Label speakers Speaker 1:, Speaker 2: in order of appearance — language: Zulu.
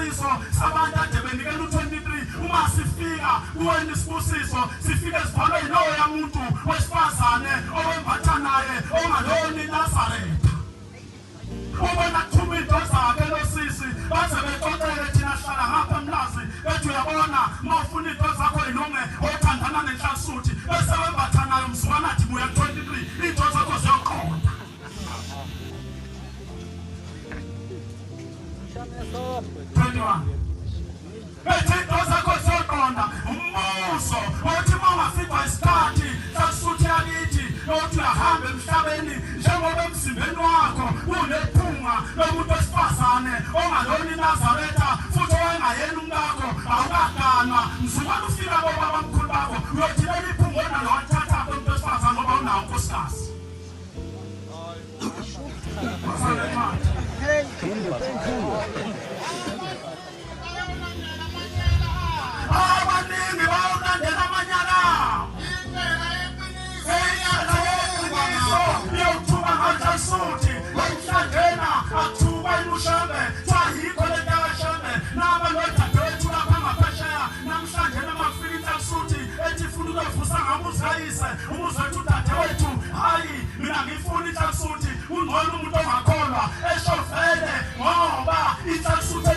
Speaker 1: isibusiso sabantu ade benikela u23 uma sifika kuwena isibusiso sifike sibhalwe loya muntu wesifazane owembatha naye ongaloni Nazareth ubona thuma into zakhe losisi baze bexoxele thina sihlala ngapha emlazi bethi uyabona mawufuna into zakho ilunge othandana nenhlansuthi bese wembatha nayo mzukwana athi buya 23 into zakho ziyoqonda 21 bethi into zakho ziyoqonda umbuso othi mawafika isikhathi sansuthi yakithi othi uyahambe emhlabeni njengoba emzimbeni wakho unephunga lomuntu wesifazane ongaloni Nazaretha futhi owayengayena umkakho awukaganwa mzukwana ufika bobaba mkhulu bakho uyothibela iphunga onalo wathatha umuntu wesifazane ngoba unawo unkosikazi abaningi bawulandela amanyala yothuba nganhlansuthi wayihlandela athuba ilushambe sayikho lento yakashambe naba nodadewethu lapha ngaphesheya namhlanje namafika inhlansuthi ethi funa ukuvusa ngamuzayise umuzwethu udadewethu hayi mina ngifuna inhlansuthi ungcono umuntu ongakholwa eshofele ngoba inhlansuthi